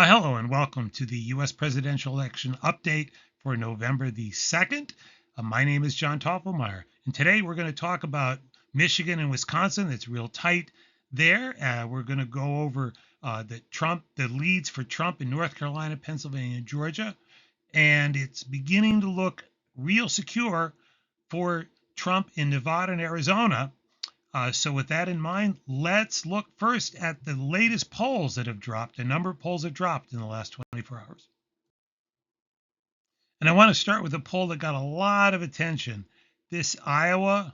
Hello and welcome to the U.S. presidential election update for November the 2nd. My name is John Toppelmeyer, and today we're going to talk about Michigan and Wisconsin. It's real tight there. We're going to go over the leads for Trump in North Carolina, Pennsylvania, and Georgia, and it's beginning to look real secure for Trump in Nevada and Arizona. So with that in mind, let's look first at the latest polls that have dropped. A number of polls have dropped in the last 24 hours. And I want to start with a poll that got a lot of attention. This Iowa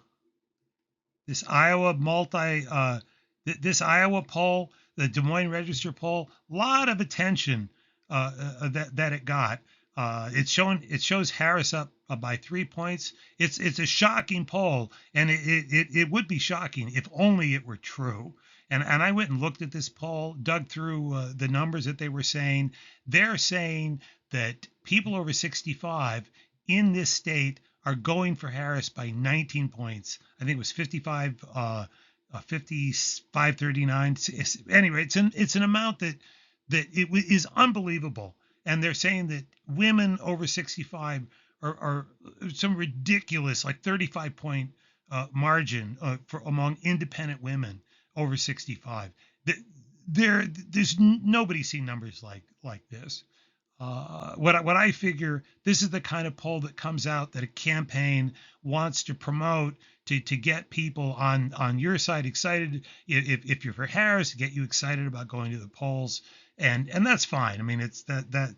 poll, the Des Moines Register poll, a lot of attention that it got. It shows Harris up by 3 points. It's a shocking poll, and it would be shocking if only it were true. And I went and looked at this poll, dug through the numbers that they were saying. They're saying that people over 65 in this state are going for Harris by 19 points. I think it was 55-39. Anyway, it's an amount that is unbelievable. And they're saying that women over 65 are some ridiculous, like 35-point margin for among independent women over 65. There's nobody seen numbers like this. What I figure, this is the kind of poll that comes out that a campaign wants to promote to get people on your side excited. If you're for Harris, to get you excited about going to the polls, and that's fine. I mean, it's that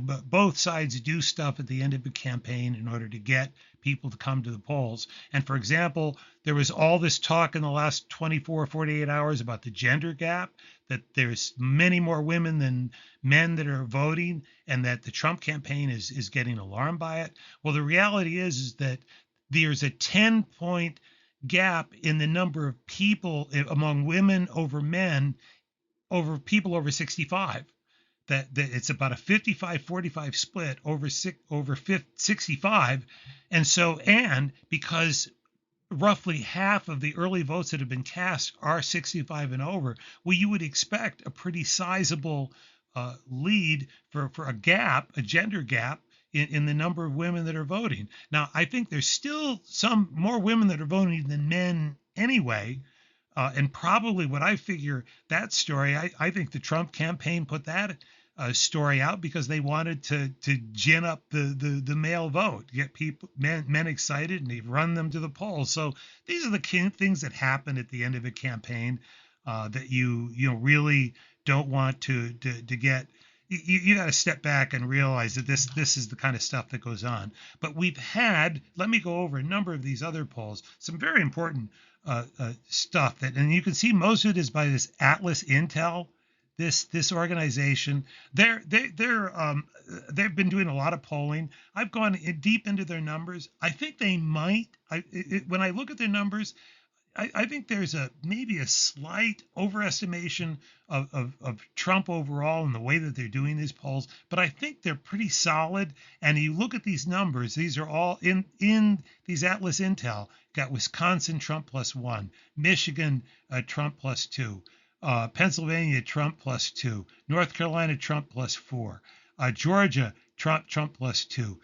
but both sides do stuff at the end of a campaign in order to get people to come to the polls. And for example, there was all this talk in the last 24, 48 hours about the gender gap, that there's many more women than men that are voting, and that the Trump campaign is getting alarmed by it. Well, the reality is that there's a 10-point gap in the number of people among women over men over people over 65. That it's about a 55-45 split over 65. And because roughly half of the early votes that have been cast are 65 and over, well, you would expect a pretty sizable lead for a gender gap in the number of women that are voting. Now, I think there's still some more women that are voting than men anyway. And probably what I figure that story, I think the Trump campaign put that story out because they wanted to gin up the male vote, get men excited, and they run them to the polls. So these are the things that happen at the end of a campaign that you really don't want to get. You got to step back and realize that this is the kind of stuff that goes on. But let me go over a number of these other polls, some very important stuff and you can see most of it is by this Atlas Intel, this organization. They've been doing a lot of polling. I've gone deep into their numbers. I think they might. When I look at their numbers, I think there's maybe a slight overestimation of Trump overall in the way that they're doing these polls, but I think they're pretty solid. And you look at these numbers; these are all in these Atlas Intel. Got Wisconsin Trump +1, Michigan Trump +2, Pennsylvania Trump +2, North Carolina Trump +4, Georgia Trump +2,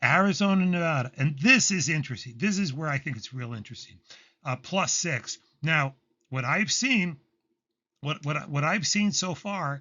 Arizona, Nevada, and this is interesting. This is where I think it's real interesting. +6. Now, what I've seen so far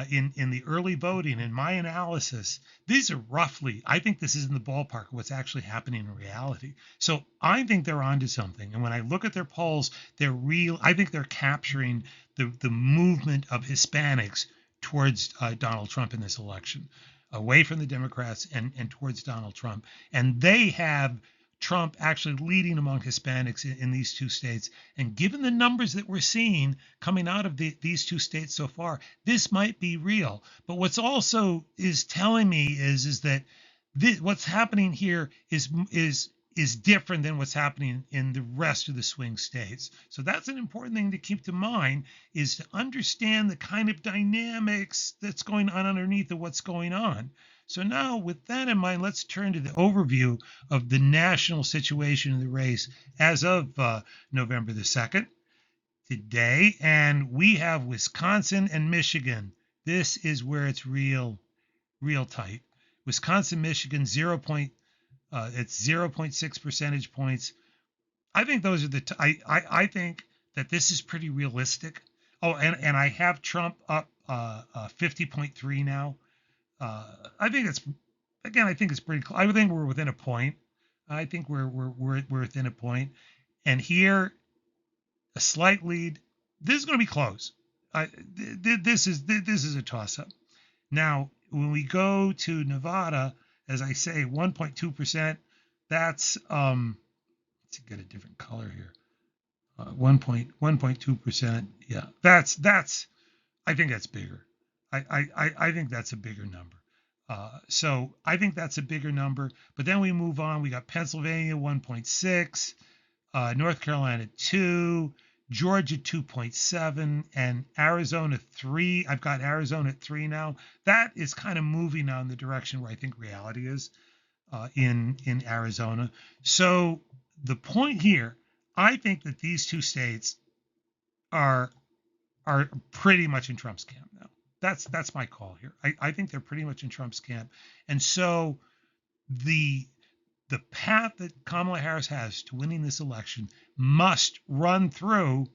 in the early voting, in my analysis, these are roughly, I think this is in the ballpark of what's actually happening in reality. So I think they're onto something. And when I look at their polls, they're real. I think they're capturing the movement of Hispanics towards Donald Trump in this election, away from the Democrats and towards Donald Trump. And they have Trump actually leading among Hispanics in these two states. And given the numbers that we're seeing coming out of these two states so far, this might be real. But what's also is telling me is that what's happening here is different than what's happening in the rest of the swing states. So that's an important thing to keep to mind, is to understand the kind of dynamics that's going on underneath of what's going on. So now, with that in mind, let's turn to the overview of the national situation in the race as of November the 2nd today. And we have Wisconsin and Michigan This is where it's real tight. Wisconsin, Michigan, it's 0.6 percentage points. I think those are I think that this is pretty realistic. Oh, and I have Trump up 50.3 now. I think I think it's pretty close. I think we're within a point. I think we're within a point. And here, a slight lead. This is going to be close. This is a toss up. Now, when we go to Nevada, as I say, 1.2%. That's let's get a different color here. 1.2%. Yeah, that's. I think that's bigger. I think that's a bigger number. So I think that's a bigger number. But then we move on. We got Pennsylvania 1.6, North Carolina 2, Georgia 2.7, and Arizona 3. I've got Arizona at 3 now. That is kind of moving now in the direction where I think reality is in Arizona. So the point here, I think that these two states are pretty much in Trump's camp now. That's my call here. I think they're pretty much in Trump's camp. And so the path that Kamala Harris has to winning this election must run through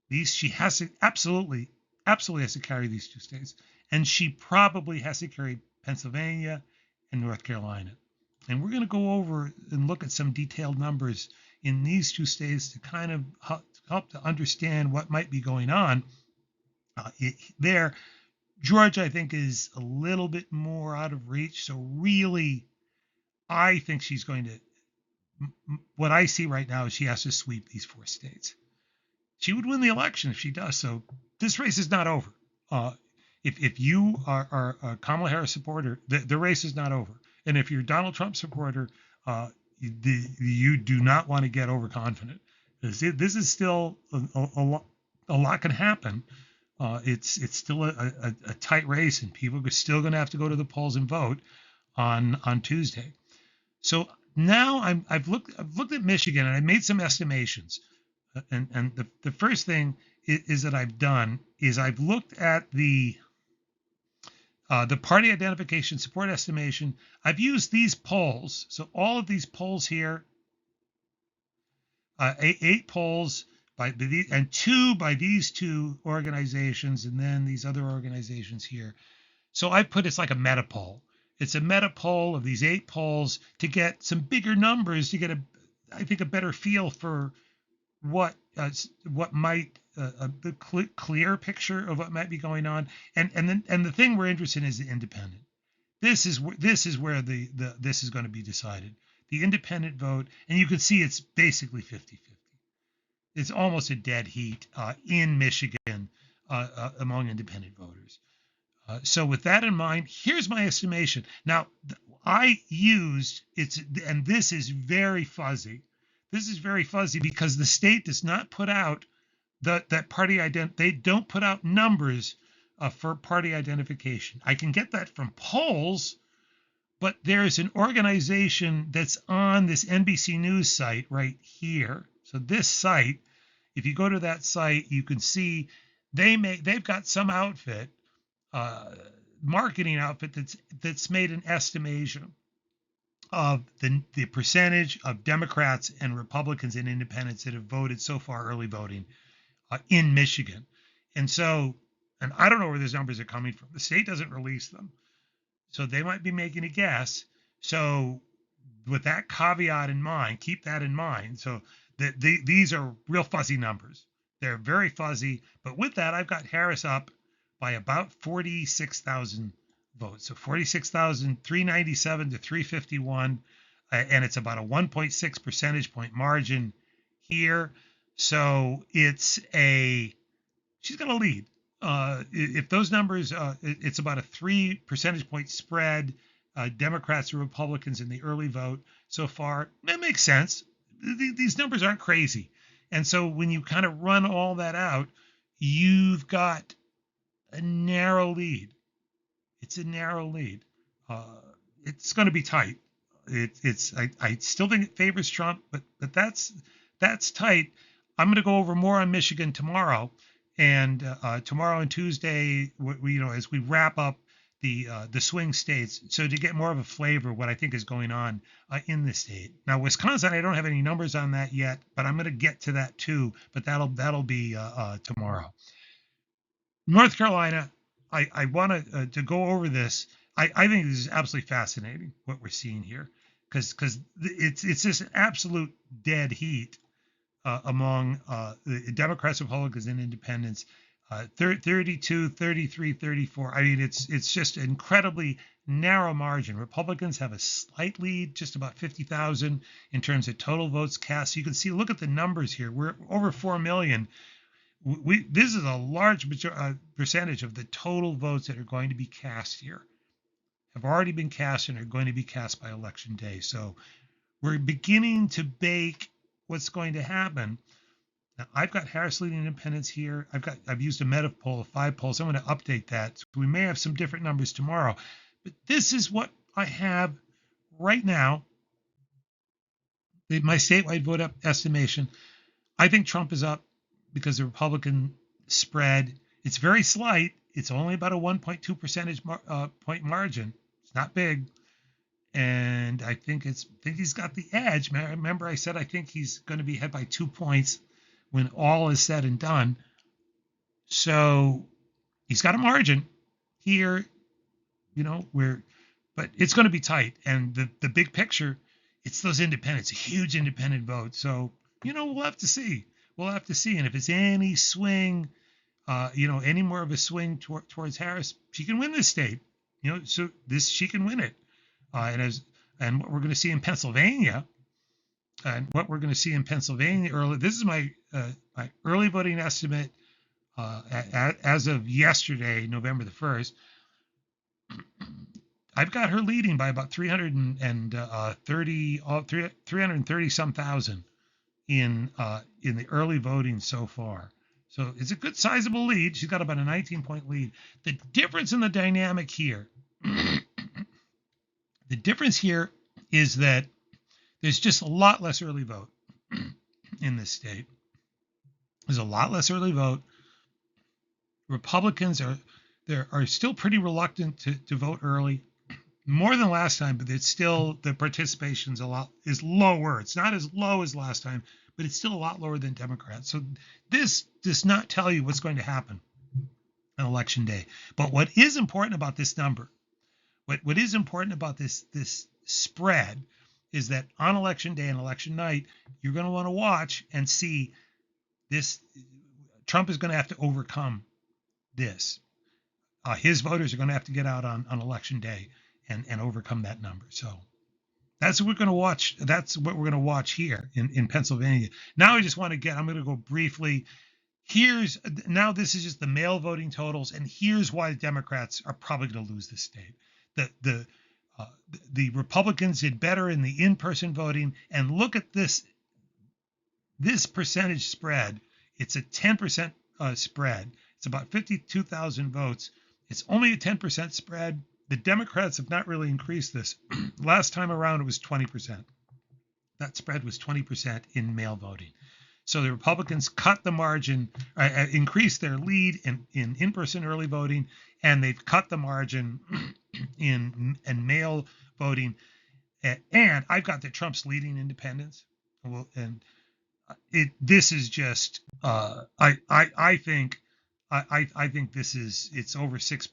these. She has to absolutely has to carry these two states. And she probably has to carry Pennsylvania and North Carolina. And we're going to go over and look at some detailed numbers in these two states to kind of help to understand what might be going on there. Georgia, I think, is a little bit more out of reach. So really, I think she's going to, what I see right now is she has to sweep these 4 states. She would win the election if she does. So this race is not over. If you are a Kamala Harris supporter, the race is not over. And if you're a Donald Trump supporter, you do not want to get overconfident. This is still a lot can happen. It's still a tight race, and people are still going to have to go to the polls and vote on Tuesday. So now I've looked at Michigan, and I made some estimations. And the first thing is that I've done is I've looked at the party identification support estimation. I've used these polls. So all of these polls here, 8 polls and 2 by these 2 organizations, and then these other organizations here. So I put it's like a meta poll. It's a meta poll of these 8 polls to get some bigger numbers, to get I think a better feel for what might the clear picture of what might be going on. And the thing we're interested in is the independent. This is where this is going to be decided. The independent vote, and you can see it's basically 50-50. It's almost a dead heat in Michigan among independent voters. So with that in mind, here's my estimation. Now, I used and this is very fuzzy. This is very fuzzy because the state does not put out that party they don't put out numbers for party identification. I can get that from polls, but there's an organization that's on this NBC News site right here. So this site, if you go to that site, you can see they've got some outfit, marketing outfit that's made an estimation of the percentage of Democrats and Republicans and independents that have voted so far, early voting in Michigan. And I don't know where those numbers are coming from. The state doesn't release them. So they might be making a guess. So with that caveat in mind, keep that in mind. So these are real fuzzy numbers. They're very fuzzy. But with that, I've got Harris up by about 46,000 votes. So 46,397 to 351. And it's about a 1.6 percentage point margin here. So she's going to lead. If those numbers, it's about a 3 percentage point spread, Democrats or Republicans in the early vote so far. That makes sense. These numbers aren't crazy. And so when you kind of run all that out, you've got a narrow lead. It's a narrow lead. It's going to be tight. I still think it favors Trump, but that's tight. I'm going to go over more on Michigan tomorrow. And tomorrow and Tuesday, as we wrap up the swing states, so to get more of a flavor of what I think is going on in the state. Now, Wisconsin, I don't have any numbers on that yet, but I'm going to get to that too. But that'll be tomorrow. North Carolina, I want to go over this. I think this is absolutely fascinating what we're seeing here, because it's just an absolute dead heat among the Democrats, Republicans, and Independents. 32, 33, 34. I mean, it's just an incredibly narrow margin. Republicans have a slight lead, just about 50,000 in terms of total votes cast. So you can see, look at the numbers here. We're over 4 million. This is a large percentage of the total votes that are going to be cast here, have already been cast and are going to be cast by election day. So we're beginning to bake what's going to happen. Now, I've got Harris leading independents here. I've used a meta poll of 5 polls. I'm going to update that. So we may have some different numbers tomorrow, but this is what I have right now. My statewide vote up estimation. I think Trump is up because the Republican spread, it's very slight. It's only about a 1.2 percentage point margin. It's not big. And I think he's got the edge. Remember, I said I think he's going to be ahead by 2 points when all is said and done. So he's got a margin here, but it's going to be tight. And the big picture, it's those independents, a huge independent vote. So, we'll have to see. We'll have to see. And if it's any swing, any more of a swing towards Harris, she can win this state. So she can win it. And what we're going to see in Pennsylvania, early. This is my early voting estimate as of yesterday, November the 1st. I've got her leading by about 330 some thousand in the early voting so far. So it's a good sizable lead. She's got about a 19-point lead. The difference in the dynamic here, is that there's just a lot less early vote in this state. There's a lot less early vote. Republicans are still pretty reluctant to vote early, more than last time, but it's still, the participation is lower. It's not as low as last time, but it's still a lot lower than Democrats. So this does not tell you what's going to happen on election day. But what is important about this number, what is important about this spread, is that on election day and election night, you're going to want to watch and see this. Trump is going to have to overcome this. His voters are going to have to get out on election day and overcome that number. So that's what we're going to watch. That's what we're going to watch here in Pennsylvania. Now I'm going to go briefly. Now this is just the mail voting totals, and here's why the Democrats are probably going to lose this state. The Republicans did better in the in-person voting, and look at this percentage spread. It's a 10% spread. It's about 52,000 votes. It's only a 10% spread. The Democrats have not really increased this. Last time around, it was 20%. That spread was 20% in mail voting. So the Republicans cut the margin, increased their lead in person early voting, and they've cut the margin in mail voting. And I've got the Trump's leading independents. This is just I think it's over six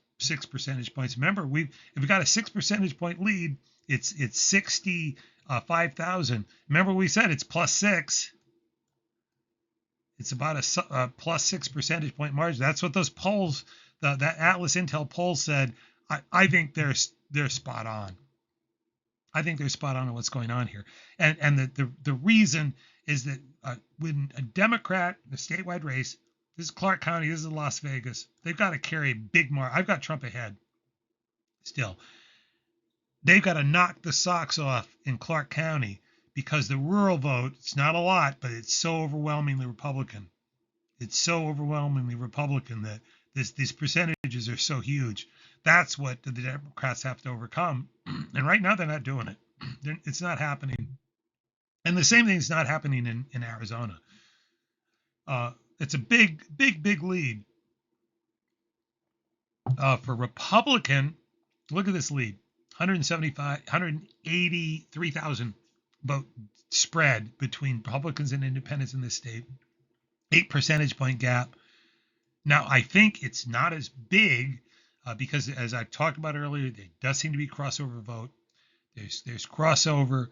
percentage points. Remember, if we got a 6 percentage point lead, it's 65,000. Remember, we said it's +6. It's about a +6 percentage point margin. That's what those polls, that Atlas Intel poll said. I think they're spot on. I think they're spot on what's going on here. And the reason is that when a Democrat, the statewide race, this is Clark County, this is Las Vegas, they've got to carry a big margin. I've got Trump ahead still. They've got to knock the socks off in Clark County because the rural vote, it's not a lot, but it's so overwhelmingly Republican. It's so overwhelmingly Republican that these percentages are so huge. That's what the Democrats have to overcome. And right now, they're not doing it. It's not happening. And the same thing is not happening in Arizona. It's a big lead for Republican. Look at this lead: 183,000 vote spread between Republicans and independents in this state. 8 percentage point gap. Now, I think it's not as big because, as I talked about earlier, there does seem to be crossover vote. There's crossover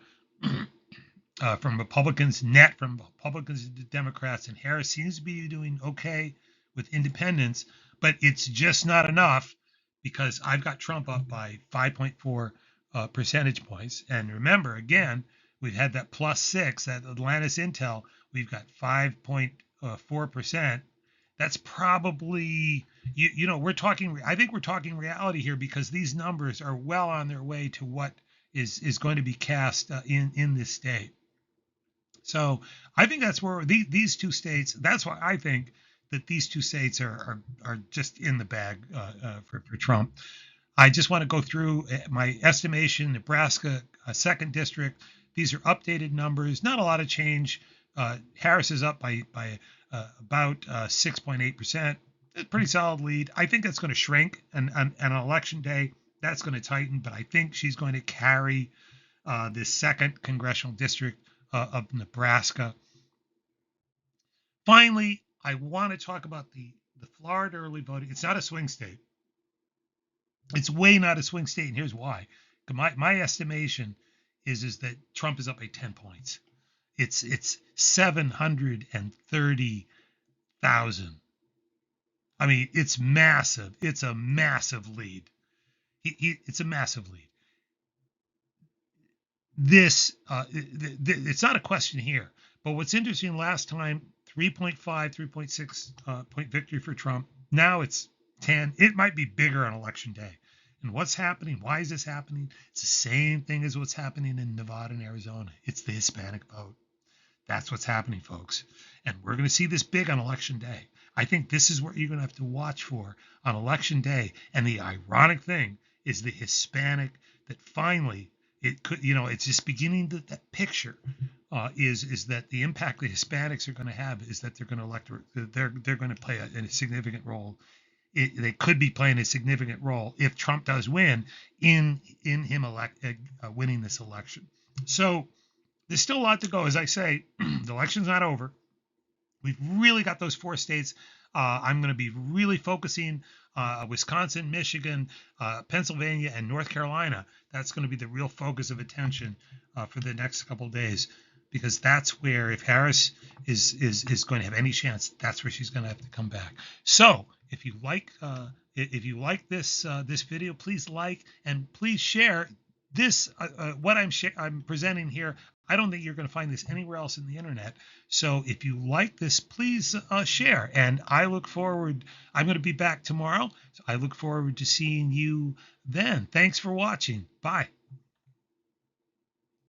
from Republicans, net from Republicans to Democrats, and Harris seems to be doing okay with independents, but it's just not enough because I've got Trump up by 5.4 percentage points. And remember, again, we've had that +6, that Atlantis Intel, we've got 5.4%. That's probably, we're talking, I think we're talking reality here because these numbers are well on their way to what is going to be cast in this state. So I think that's where these two states. That's why I think that these two states are just in the bag for Trump. I just want to go through my estimation. Nebraska, second district. These are updated numbers. Not a lot of change. Harris is up by about 6.8%. Pretty solid lead. I think that's going to shrink, and on election day, that's going to tighten. But I think she's going to carry this second congressional district of Nebraska. Finally, I want to talk about the Florida early voting. It's not a swing state. It's way not a swing state, and here's why. My estimation is that Trump is up by 10 points. It's 730,000. I mean, it's massive. It's a massive lead. It's a massive lead. It's not a question here. But what's interesting, last time 3.5, 3.6 point victory for Trump. Now it's 10. It might be bigger on election day. And what's happening? Why is this happening? It's the same thing as what's happening in Nevada and Arizona. It's the Hispanic vote. That's what's happening, folks. And we're going to see this big on election day. I think this is what you're going to have to watch for on election day. And the ironic thing is the Hispanic that finally it could, it's just beginning to, that picture is that the impact the Hispanics are going to have is that they're going to elect, they're going to play a significant role. They could be playing a significant role if Trump does win in him winning this election. So there's still a lot to go. As I say, the election's not over. We've really got those 4 states. I'm going to be really focusing Wisconsin, Michigan, Pennsylvania, and North Carolina. That's going to be the real focus of attention for the next couple of days, because that's where, if Harris is going to have any chance, that's where she's going to have to come back. So if you like this video, please like and please share this. What I'm presenting here, I don't think you're going to find this anywhere else in the internet. So if you like this, please share. And I look forward. I'm going to be back tomorrow. So I look forward to seeing you then. Thanks for watching. Bye.